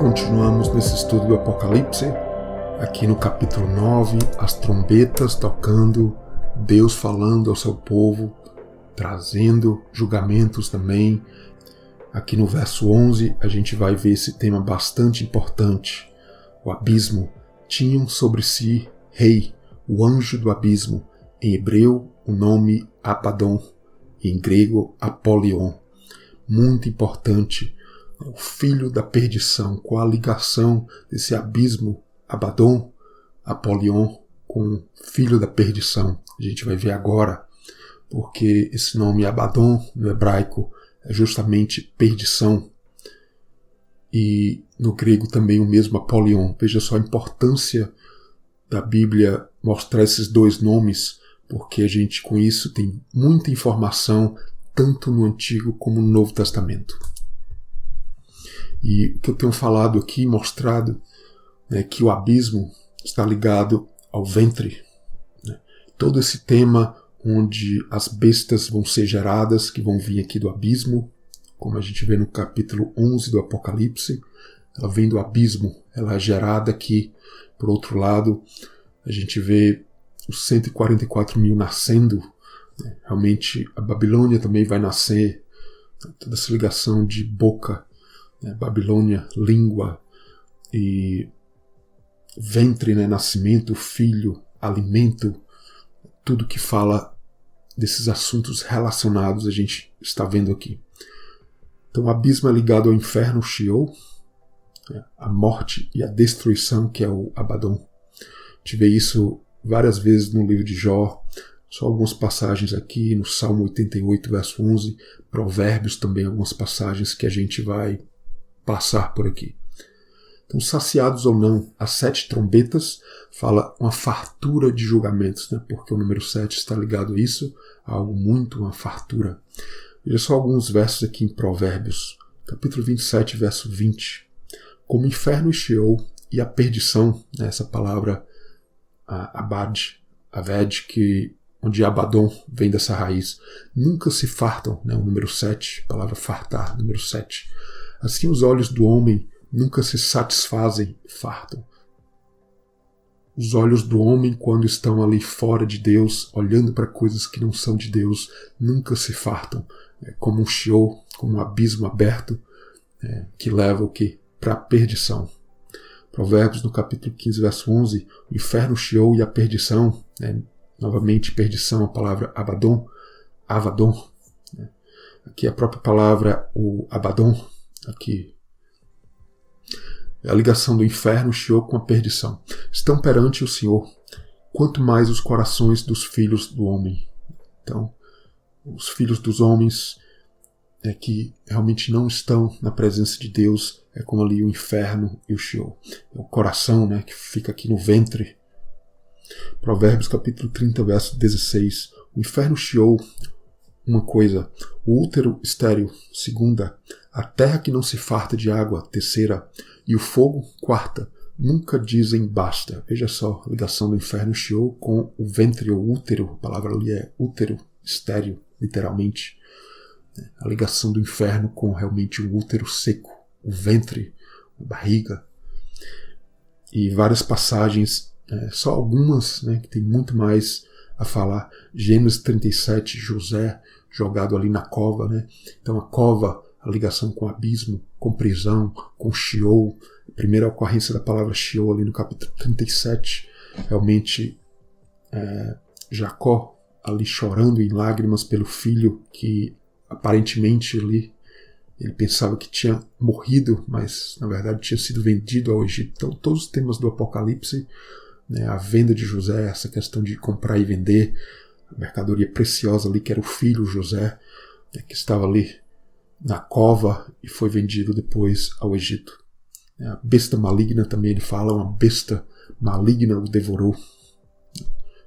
Continuamos nesse estudo do Apocalipse, aqui no capítulo 9, as trombetas tocando, Deus falando ao seu povo, trazendo julgamentos também. Aqui no verso 11 a gente vai ver esse tema bastante importante, o abismo. Tinham sobre si rei, o anjo do abismo, em hebreu o nome Abaddon, e em grego Apolion. Muito importante, o filho da perdição. Qual a ligação desse abismo Abaddon, Apolion, com filho da perdição? A gente vai ver agora, porque esse nome Abaddon no hebraico é justamente perdição, e no grego também o mesmo Apolion. Veja só a importância da Bíblia mostrar esses dois nomes, porque a gente com isso tem muita informação tanto no Antigo como no Novo Testamento. E o que eu tenho falado aqui, mostrado, é que o abismo está ligado ao ventre. Todo esse tema onde as bestas vão ser geradas, que vão vir aqui do abismo, como a gente vê no capítulo 11 do Apocalipse, ela vem do abismo, ela é gerada aqui. Por outro lado, a gente vê os 144 mil nascendo. Realmente a Babilônia também vai nascer, toda essa ligação de boca, Babilônia, língua, e ventre, nascimento, filho, alimento, tudo que fala desses assuntos relacionados a gente está vendo aqui. Então o abismo é ligado ao inferno, o Sheol, a morte e a destruição, que é o Abaddon. A gente vê isso várias vezes no livro de Jó, só algumas passagens aqui, no Salmo 88, verso 11, Provérbios também, algumas passagens que a gente vai passar por aqui. Então, saciados ou não, as 7 trombetas fala uma fartura de julgamentos, porque o número 7 está ligado a isso, a algo muito, uma fartura. Veja só alguns versos aqui em Provérbios, capítulo 27, verso 20. Como o inferno e Sheol e a perdição, essa palavra Aved, onde Abaddon vem dessa raiz, nunca se fartam, o número 7, a palavra fartar, número 7. Assim os olhos do homem nunca se satisfazem, fartam. Os olhos do homem, quando estão ali fora de Deus, olhando para coisas que não são de Deus, nunca se fartam. É como um Sheol, como um abismo aberto, que leva o quê? Para a perdição. Provérbios, no capítulo 15, verso 11, o inferno, o Sheol e a perdição, novamente perdição, a palavra Abaddon, aqui a própria palavra, o Abaddon, aqui é a ligação do inferno, o Sheol, com a perdição. Estão perante o Senhor, quanto mais os corações dos filhos do homem. Então, os filhos dos homens que realmente não estão na presença de Deus, é como ali o inferno e o Sheol. É o coração, que fica aqui no ventre. Provérbios capítulo 30, verso 16. O inferno, o Sheol, uma coisa. O útero, estéril, segunda. A terra que não se farta de água, terceira. E o fogo, quarta. Nunca dizem basta. Veja só a ligação do inferno, o Sheol, com o ventre ou útero. A palavra ali é útero, estéril, literalmente. A ligação do inferno com realmente o útero seco, o ventre, a barriga. E várias passagens, só algumas, que tem muito mais a falar. Gênesis 37, José jogado ali na cova. Então a cova, a ligação com o abismo, com prisão, com Sheol. A primeira ocorrência da palavra Sheol ali no capítulo 37. Realmente Jacó ali chorando em lágrimas pelo filho que aparentemente ele pensava que tinha morrido, mas na verdade tinha sido vendido ao Egito. Então todos os temas do Apocalipse, a venda de José, essa questão de comprar e vender, a mercadoria preciosa ali que era o filho José, que estava ali na cova e foi vendido depois ao Egito. A besta maligna também ele fala, uma besta maligna o devorou.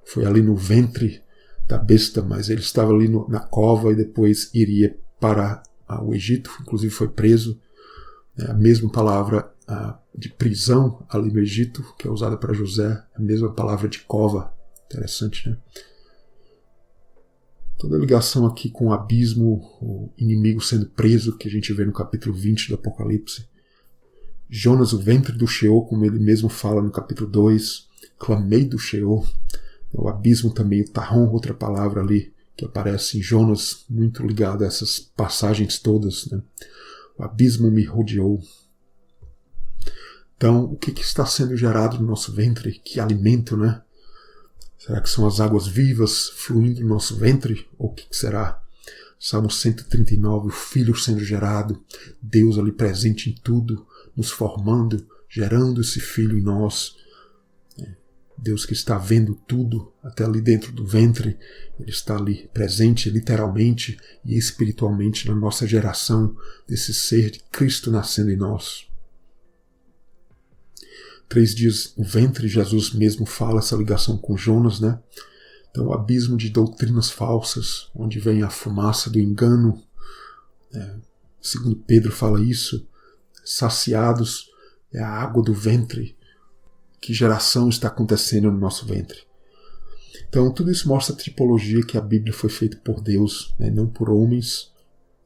Foi ali no ventre da besta, mas ele estava ali na cova e depois iria para o Egito, inclusive foi preso. A mesma palavra de prisão ali no Egito, que é usada para José, a mesma palavra de cova. Interessante, Toda a ligação aqui com o abismo, o inimigo sendo preso, que a gente vê no capítulo 20 do Apocalipse. Jonas, o ventre do Sheol, como ele mesmo fala no capítulo 2, clamei do Sheol. O abismo também, o Tahom, outra palavra ali, que aparece em Jonas, muito ligado a essas passagens todas, né? O abismo me rodeou. Então, o que está sendo gerado no nosso ventre? Que alimento, né? Será que são as águas vivas fluindo no nosso ventre? Ou o que será? Salmo 139, o Filho sendo gerado, Deus ali presente em tudo, nos formando, gerando esse Filho em nós. Deus que está vendo tudo, até ali dentro do ventre, Ele está ali presente literalmente e espiritualmente na nossa geração desse ser de Cristo nascendo em nós. 3 dias no ventre, Jesus mesmo fala essa ligação com Jonas, né? Então, o abismo de doutrinas falsas, onde vem a fumaça do engano, segundo Pedro fala isso, saciados, é a água do ventre. Que geração está acontecendo no nosso ventre? Então, tudo isso mostra a tipologia que a Bíblia foi feita por Deus, né, não por homens.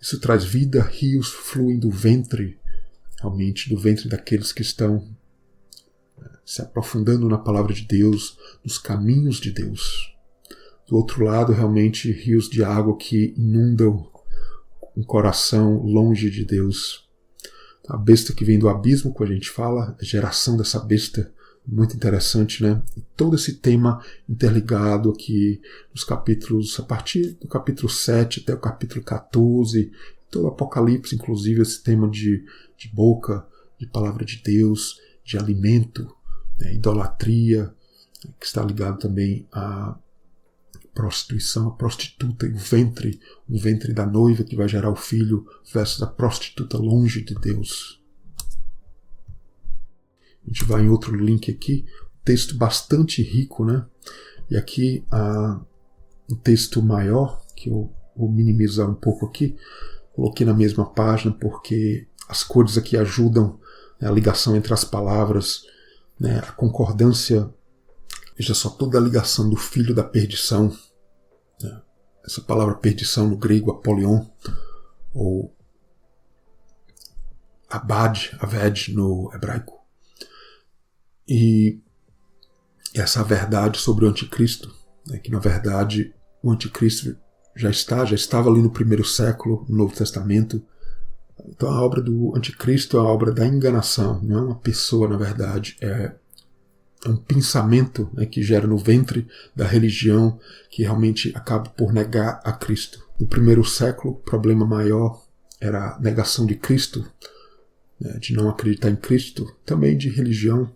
Isso traz vida, rios fluem do ventre, realmente do ventre daqueles que estão se aprofundando na palavra de Deus, nos caminhos de Deus. Do outro lado, realmente, rios de água que inundam um coração longe de Deus. A besta que vem do abismo, como a gente fala, a geração dessa besta, muito interessante, né? E todo esse tema interligado aqui nos capítulos, a partir do capítulo 7 até o capítulo 14, todo o Apocalipse, inclusive esse tema de boca, de palavra de Deus, de alimento, né? Idolatria, que está ligado também à prostituição, a prostituta e o ventre da noiva que vai gerar o filho, versus a prostituta longe de Deus. A gente vai em outro link aqui, texto bastante rico, né? E aqui um texto maior, que eu vou minimizar um pouco aqui, coloquei na mesma página porque as cores aqui ajudam, né, a ligação entre as palavras, né, a concordância. Veja só, toda a ligação do filho da perdição, né? Essa palavra perdição no grego, Apolion, ou Aved no hebraico. E essa verdade sobre o anticristo, né, que na verdade o anticristo já estava ali no primeiro século, no Novo Testamento. Então a obra do anticristo é a obra da enganação, não é uma pessoa na verdade, é um pensamento, né, que gera no ventre da religião que realmente acaba por negar a Cristo. No primeiro século, o problema maior era a negação de Cristo, né, de não acreditar em Cristo, também de religião.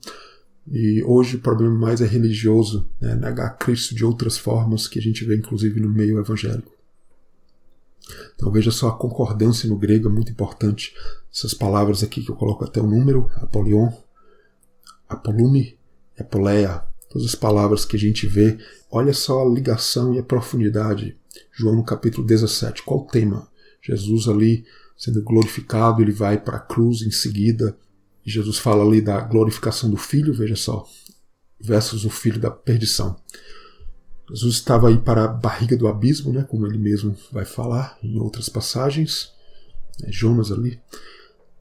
E hoje o problema mais é religioso, né, negar Cristo de outras formas que a gente vê inclusive no meio evangélico. Então veja só, a concordância no grego é muito importante. Essas palavras aqui que eu coloco até o número, Apolion, Apolume, Apoleia, todas as palavras que a gente vê, olha só a ligação e a profundidade. João no capítulo 17, qual o tema? Jesus ali sendo glorificado, ele vai para a cruz em seguida, e Jesus fala ali da glorificação do Filho, veja só, versus o filho da perdição. Jesus estava aí para a barriga do abismo, né, como ele mesmo vai falar em outras passagens, Jonas ali.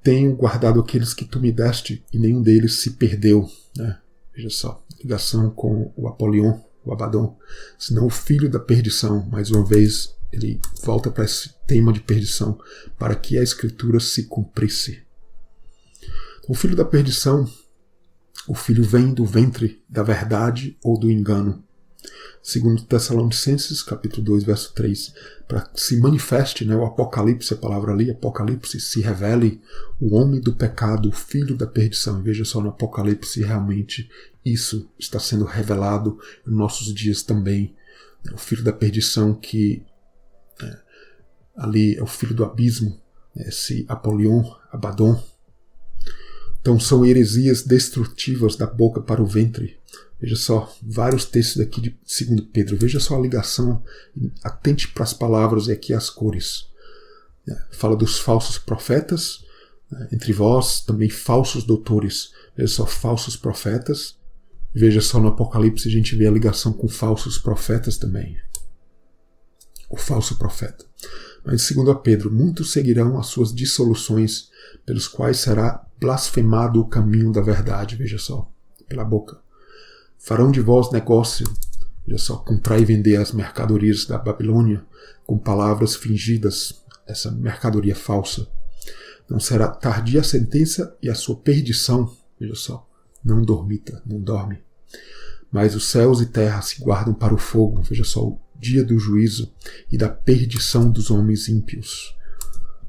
Tenho guardado aqueles que tu me deste e nenhum deles se perdeu, né? Veja só, ligação com o Apolion, o Abaddon, senão o filho da perdição. Mais uma vez ele volta para esse tema de perdição, para que a Escritura se cumprisse. O filho da perdição, o filho vem do ventre da verdade ou do engano. Segundo Tessalonicenses, capítulo 2, verso 3, para que se manifeste, né, o Apocalipse, a palavra ali, Apocalipse, se revele o homem do pecado, o filho da perdição. E veja só, no Apocalipse realmente isso está sendo revelado em nossos dias também. O filho da perdição que ali é o filho do abismo, esse Apolion, Abaddon. Então são heresias destrutivas da boca para o ventre. Veja só, vários textos aqui de 2 Pedro. Veja só a ligação, atente para as palavras e aqui as cores. Fala dos falsos profetas, entre vós também falsos doutores. Veja só, falsos profetas. Veja só, no Apocalipse a gente vê a ligação com falsos profetas também. O falso profeta. Mas segundo a Pedro, muitos seguirão as suas dissoluções, pelos quais será blasfemado o caminho da verdade, veja só, pela boca. Farão de vós negócio, veja só, comprar e vender as mercadorias da Babilônia com palavras fingidas, essa mercadoria falsa. Não será tardia a sentença e a sua perdição, veja só, não dormita, não dorme. Mas os céus e terra se guardam para o fogo, veja só, o dia do juízo e da perdição dos homens ímpios.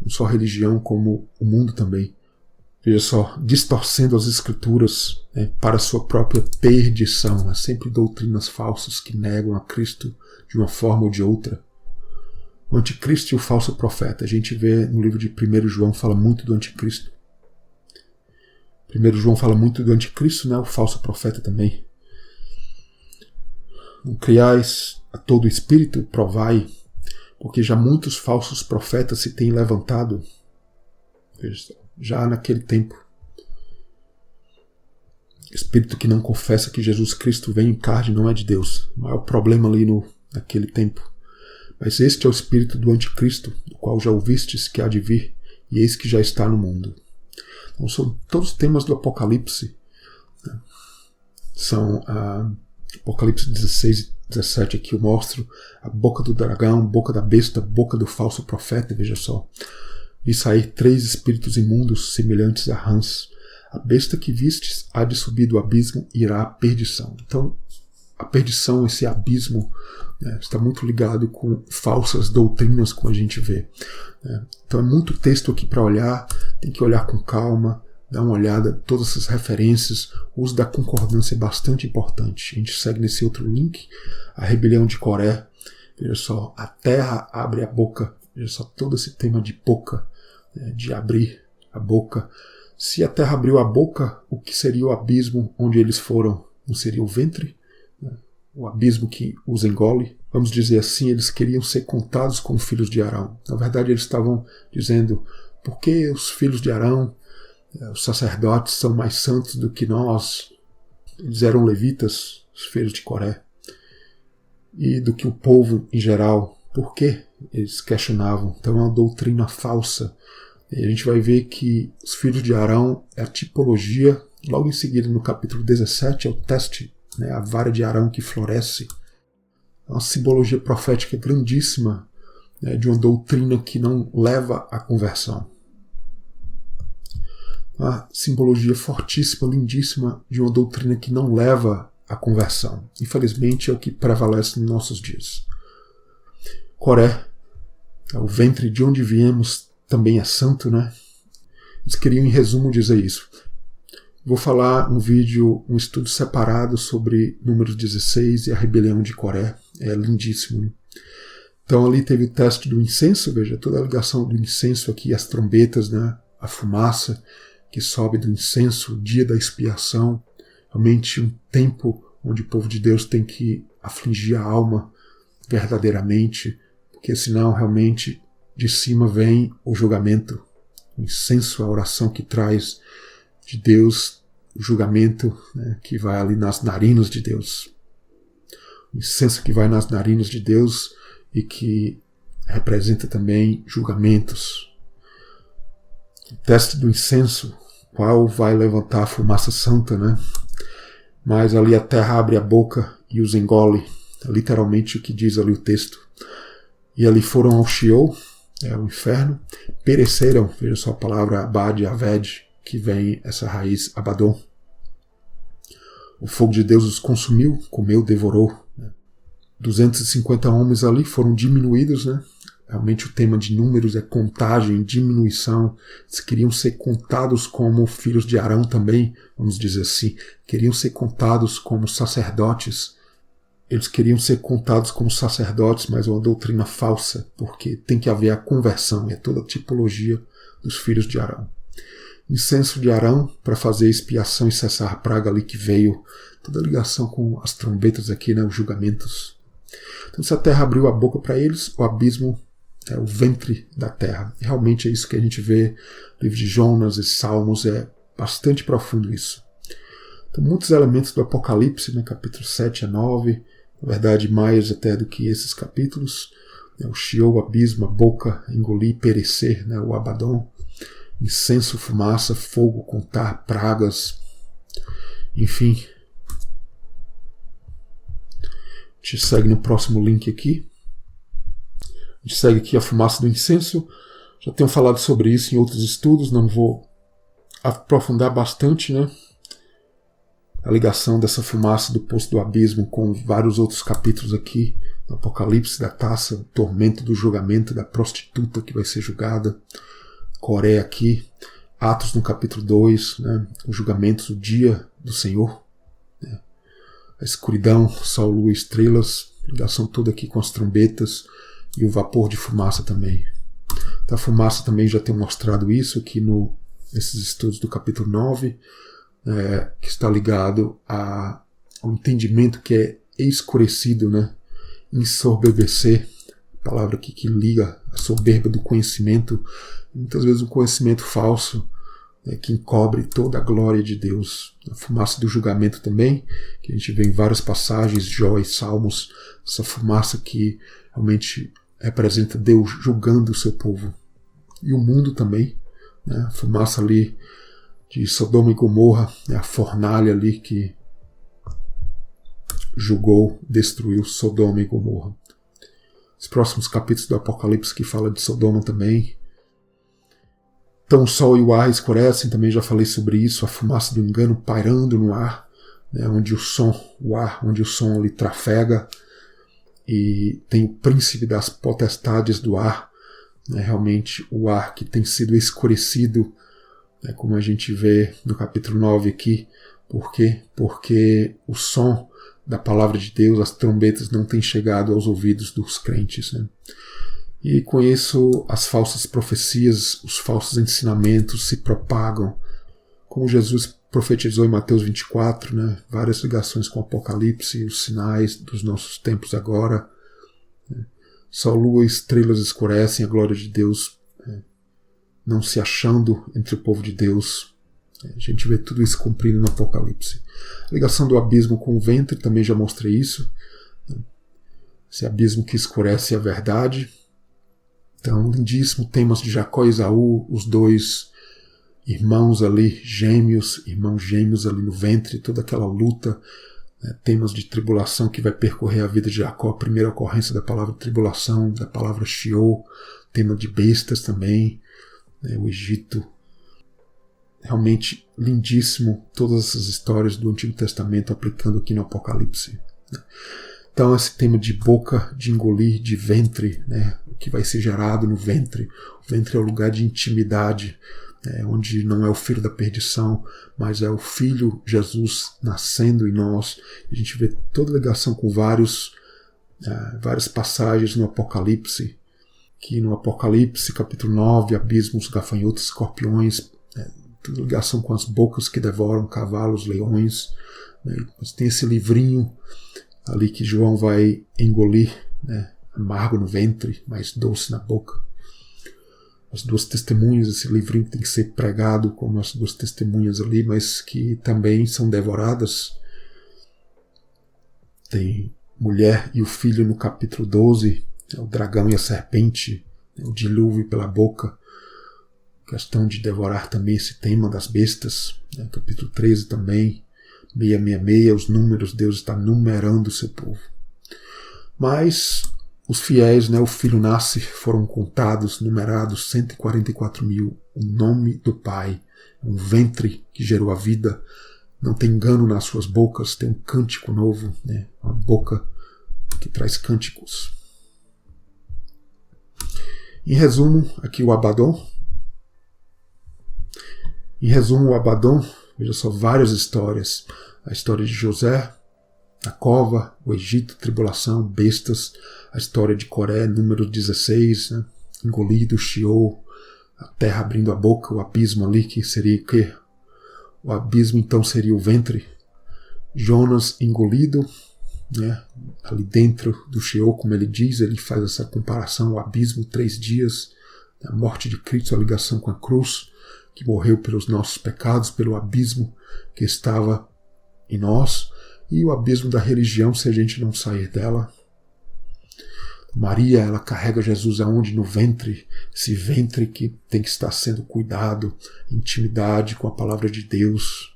Não só a religião, como o mundo também. Veja só, distorcendo as escrituras, para a sua própria perdição. É sempre doutrinas falsas que negam a Cristo de uma forma ou de outra. O anticristo e o falso profeta. A gente vê no livro de 1 João, fala muito do anticristo. 1 João fala muito do anticristo, né? O falso profeta também. Não criais a todo espírito, provai, porque já muitos falsos profetas se têm levantado, já naquele tempo. Espírito que não confessa que Jesus Cristo vem em carne não é de Deus. O maior problema ali naquele tempo. Mas este é o espírito do anticristo, do qual já ouvistes que há de vir, e eis que já está no mundo. Então, são todos os temas do Apocalipse. Né? São Apocalipse 16 e 17 aqui eu mostro a boca do dragão, boca da besta, boca do falso profeta, veja só. Vi sair 3 espíritos imundos semelhantes a rãs. A besta que vistes há de subir do abismo e irá à perdição. Então, a perdição, esse abismo, está muito ligado com falsas doutrinas, como a gente vê. Então é muito texto aqui para olhar, tem que olhar com calma, dar uma olhada, todas essas referências, o uso da concordância é bastante importante. A gente segue nesse outro link, a rebelião de Coré. Veja só, a terra abre a boca, veja só todo esse tema de boca, de abrir a boca. Se a terra abriu a boca, o que seria o abismo onde eles foram? Não seria o ventre? O abismo que os engole? Vamos dizer assim, eles queriam ser contados como filhos de Arão. Na verdade, eles estavam dizendo, por que os filhos de Arão, os sacerdotes, são mais santos do que nós? Eles eram levitas, os filhos de Coré. E do que o povo em geral. Por que eles questionavam? Então é uma doutrina falsa. E a gente vai ver que os filhos de Arão é a tipologia, logo em seguida no capítulo 17, é o teste, a vara de Arão que floresce. É uma simbologia profética grandíssima, de uma doutrina que não leva à conversão. Uma simbologia fortíssima, lindíssima, de uma doutrina que não leva à conversão. Infelizmente é o que prevalece nos nossos dias. Coré, o ventre de onde viemos, também é santo, né? Eles queriam, em resumo, dizer isso. Vou falar um vídeo, um estudo separado sobre Números 16 e a rebelião de Coré. É lindíssimo, né? Então ali teve o teste do incenso, veja, toda a ligação do incenso aqui, as trombetas, né? A fumaça que sobe do incenso, o dia da expiação. Realmente um tempo onde o povo de Deus tem que afligir a alma verdadeiramente, porque senão realmente de cima vem o julgamento. O incenso é a oração que traz de Deus o julgamento, que vai ali nas narinas de Deus. O incenso que vai nas narinas de Deus e que representa também julgamentos. O teste do incenso, qual vai levantar a fumaça santa, né? Mas ali a terra abre a boca e os engole. É literalmente o que diz ali o texto. E ali foram ao Sheol, o inferno, pereceram, veja só a palavra Abad, Aved, que vem essa raiz Abaddon. O fogo de Deus os consumiu, comeu, devorou. 250 homens ali foram diminuídos, né? Realmente o tema de números é contagem, diminuição. Eles queriam ser contados como filhos de Arão também, vamos dizer assim. Queriam ser contados como sacerdotes. Eles queriam ser contados como sacerdotes, mas é uma doutrina falsa, porque tem que haver a conversão, é toda a tipologia dos filhos de Arão. Incenso de Arão para fazer expiação e cessar a praga ali que veio, toda a ligação com as trombetas aqui, os julgamentos. Então se a terra abriu a boca para eles, o abismo é o ventre da terra. E realmente é isso que a gente vê no livro de Jonas e Salmos, é bastante profundo isso. Então muitos elementos do Apocalipse, capítulo 7 a 9, na verdade mais até do que esses capítulos, o Sheol, o abismo, a boca, engolir, perecer, o Abaddon. incenso, fumaça, fogo, contar, pragas, enfim. A gente segue no próximo link aqui. A gente segue aqui a fumaça do incenso. Já tenho falado sobre isso em outros estudos, não vou aprofundar bastante, né? A ligação dessa fumaça do poço do abismo com vários outros capítulos aqui, do Apocalipse, da taça, o tormento do julgamento da prostituta que vai ser julgada, Coré aqui, Atos no capítulo 2, né? O julgamento do dia do Senhor, né? A escuridão, sol, lua, estrelas, ligação toda aqui com as trombetas e o vapor de fumaça também. Então, a fumaça também já tem mostrado isso aqui nesses estudos do capítulo 9, que está ligado ao entendimento que é escurecido, né? Ensoberbecer, palavra aqui que liga a soberba do conhecimento, muitas vezes um conhecimento falso, né, que encobre toda a glória de Deus. A fumaça do julgamento também, que a gente vê em várias passagens, Jó e Salmos, essa fumaça que realmente representa Deus julgando o seu povo. E o mundo também, né? A fumaça ali de Sodoma e Gomorra, né? A fornalha ali que julgou, destruiu Sodoma e Gomorra. Os próximos capítulos do Apocalipse que fala de Sodoma também. Então o sol e o ar escurecem, também já falei sobre isso, a fumaça do engano pairando no ar, né? Onde o som ali trafega, e tem o príncipe das potestades do ar, né? Realmente o ar que tem sido escurecido, né? Como a gente vê no capítulo 9 aqui. Por quê? Porque o som da palavra de Deus, as trombetas, não têm chegado aos ouvidos dos crentes, né? E com isso as falsas profecias, os falsos ensinamentos se propagam, como Jesus profetizou em Mateus 24, né? Várias ligações com o Apocalipse, os sinais dos nossos tempos agora, né? Sol, lua e estrelas escurecem, a glória de Deus, né? Não se achando entre o povo de Deus. A gente vê tudo isso cumprido no Apocalipse. A ligação do abismo com o ventre, também já mostrei isso, né? Esse abismo que escurece a verdade. Então, lindíssimo, temas de Jacó e Esaú, os dois irmãos ali, irmãos gêmeos ali no ventre, toda aquela luta, né? Temas de tribulação que vai percorrer a vida de Jacó, a primeira ocorrência da palavra tribulação, da palavra Sheol, tema de bestas também, né? O Egito. Realmente lindíssimo, todas essas histórias do Antigo Testamento aplicando aqui no Apocalipse, né? Então esse tema de boca, de engolir, de ventre, né? O que vai ser gerado no ventre. O ventre é o lugar de intimidade, né? Onde não é o filho da perdição, mas é o Filho Jesus nascendo em nós. A gente vê toda a ligação com várias passagens no Apocalipse, que no Apocalipse capítulo 9, abismos, gafanhotos, escorpiões, né? Toda ligação com as bocas que devoram cavalos, leões, né? Mas tem esse livrinho ali que João vai engolir, né? Amargo no ventre, mas doce na boca. As duas testemunhas, esse livrinho tem que ser pregado como as duas testemunhas ali, mas que também são devoradas. Tem mulher e o filho no capítulo 12, né? O dragão e a serpente, né? O dilúvio pela boca. Questão de devorar também esse tema das bestas, né? Capítulo 13 também. 666, os números, Deus está numerando o seu povo. Mas os fiéis, né, o filho nasce, foram contados, numerados 144.000. O nome do Pai, um ventre que gerou a vida, não tem engano nas suas bocas, tem um cântico novo, né, uma boca que traz cânticos. Em resumo, aqui o Abaddon. Em resumo, o Abaddon, veja só, várias histórias. A história de José, a cova, o Egito, tribulação, bestas. A história de Coré, número 16, né? Engolido, Sheol, a terra abrindo a boca, o abismo ali, que seria o quê? O abismo então seria o ventre. Jonas engolido, né? Ali dentro do Sheol, como ele diz, ele faz essa comparação, o abismo, 3 dias, a morte de Cristo, a ligação com a cruz, que morreu pelos nossos pecados, pelo abismo que estava em nós, e o abismo da religião se a gente não sair dela. Maria, ela carrega Jesus aonde? No ventre. Esse ventre que tem que estar sendo cuidado, intimidade com a palavra de Deus.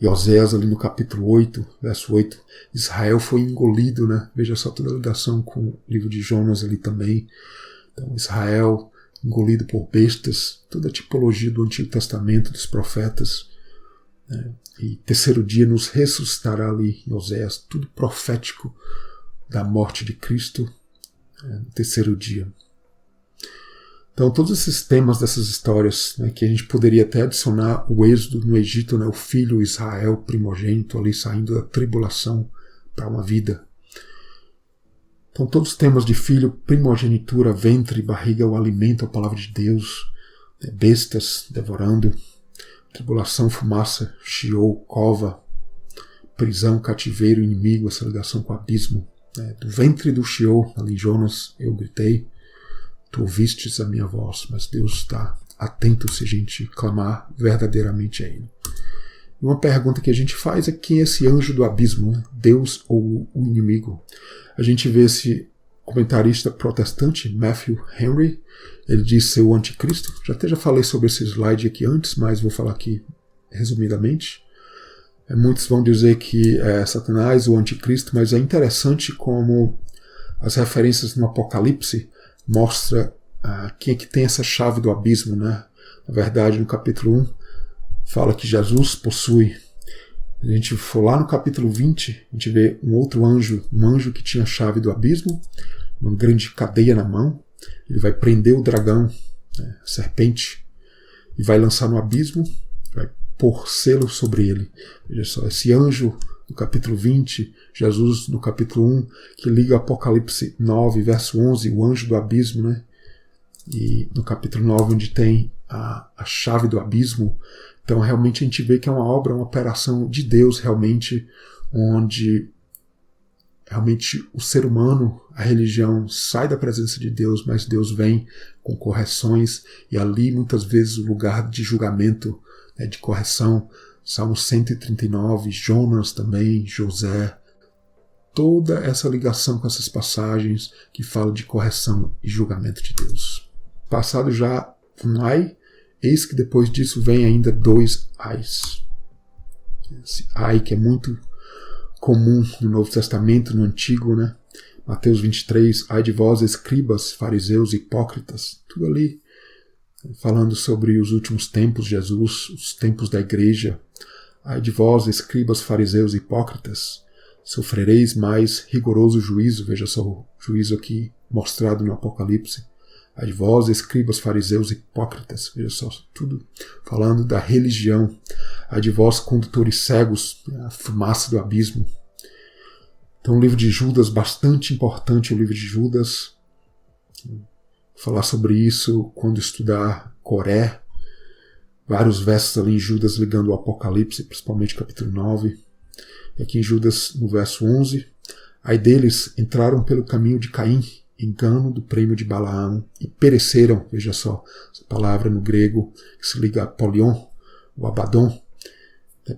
E Oséias, ali no capítulo 8, verso 8, Israel foi engolido, né? Veja só toda a ligação com o livro de Jonas ali também. Então, Israel engolido por bestas, toda a tipologia do Antigo Testamento, dos profetas. Né? E terceiro dia nos ressuscitará ali em Oséias, tudo profético da morte de Cristo, no terceiro dia. Então, todos esses temas dessas histórias, né, que a gente poderia até adicionar o êxodo no Egito, né, o filho Israel primogênito ali saindo da tribulação para uma vida. Então, todos os temas de filho, primogenitura, ventre, barriga, o alimento, a palavra de Deus, né, bestas devorando, tribulação, fumaça, Sheol, cova, prisão, cativeiro, inimigo, essa ligação com o abismo. Né, do ventre do Sheol, ali em Jonas, eu gritei. Tu ouvistes a minha voz, mas Deus está atento se a gente clamar verdadeiramente a Ele. E uma pergunta que a gente faz é quem é esse anjo do abismo, né? Deus ou o inimigo? A gente vê esse comentarista protestante, Matthew Henry, ele diz ser o anticristo. Já falei sobre esse slide aqui antes, mas vou falar aqui resumidamente. Muitos vão dizer que é Satanás o anticristo, mas é interessante como as referências no Apocalipse mostra quem é que tem essa chave do abismo, né? Na verdade, no capítulo 1, fala que Jesus possui. A gente for lá no capítulo 20, a gente vê um outro anjo, um anjo que tinha a chave do abismo, uma grande cadeia na mão. Ele vai prender o dragão, né, a serpente, e vai lançar no abismo, vai pôr selo sobre ele. Veja só, esse anjo no capítulo 20, Jesus no capítulo 1, que liga Apocalipse 9, verso 11, o anjo do abismo, né? E no capítulo 9, onde tem a chave do abismo. Então, realmente, a gente vê que é uma obra, uma operação de Deus, realmente, onde realmente o ser humano, a religião, sai da presença de Deus, mas Deus vem com correções, e ali, muitas vezes, o lugar de julgamento, né, de correção. Salmo 139, Jonas também, José, toda essa ligação com essas passagens que falam de correção e julgamento de Deus. Passado já um ai, eis que depois disso vem ainda 2 ais. Esse ai que é muito comum no Novo Testamento, no Antigo, né? Mateus 23, ai de vós, escribas, fariseus, hipócritas, tudo ali falando sobre os últimos tempos, Jesus, os tempos da igreja. Ai de vós, escribas, fariseus, hipócritas, sofrereis mais rigoroso juízo. Veja só o juízo aqui mostrado no Apocalipse. Ai de vós, escribas, fariseus, hipócritas. Veja só, tudo falando da religião. Ai de vós, condutores cegos, a fumaça do abismo. Então o livro de Judas, bastante importante o livro de Judas. Falar sobre isso quando estudar Coré. Vários versos ali em Judas ligando o Apocalipse, principalmente capítulo 9. E aqui em Judas, no verso 11, ai deles entraram pelo caminho de Caim, engano do prêmio de Balaão, e pereceram. Veja só, essa palavra no grego que se liga a Polion, o Abaddon,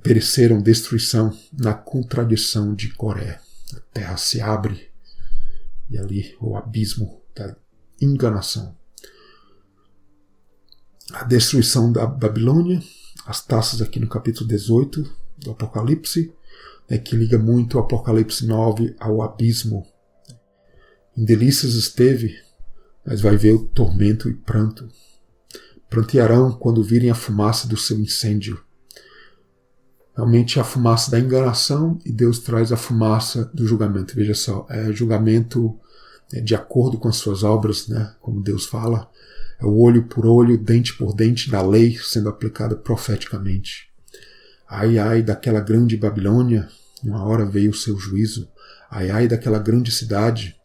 pereceram, destruição, na contradição de Coré. A terra se abre, e ali o abismo da enganação. A destruição da Babilônia, as taças aqui no capítulo 18 do Apocalipse, que liga muito o Apocalipse 9 ao abismo. Em delícias esteve, mas vai ver o tormento e pranto. Prantearão quando virem a fumaça do seu incêndio. Realmente a fumaça da enganação, e Deus traz a fumaça do julgamento. Veja só, é julgamento de acordo com as suas obras, né, como Deus fala. É o olho por olho, dente por dente da lei sendo aplicada profeticamente. Ai, ai daquela grande Babilônia, uma hora veio o seu juízo. Ai, ai daquela grande cidade.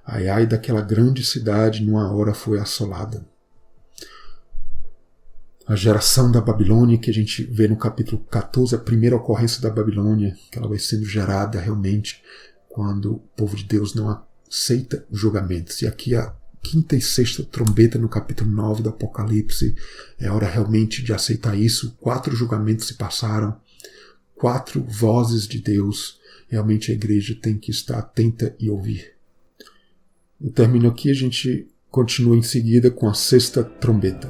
Ai, ai daquela grande cidade, numa hora foi assolada. A geração da Babilônia, que a gente vê no capítulo 14, a primeira ocorrência da Babilônia, que ela vai sendo gerada realmente quando o povo de Deus não aceita os julgamentos. E aqui a quinta e sexta trombeta no capítulo 9 do Apocalipse, é hora realmente de aceitar isso. 4 julgamentos se passaram, 4 vozes de Deus. Realmente a igreja tem que estar atenta e ouvir. Eu termino aqui, a gente continua em seguida com a sexta trombeta.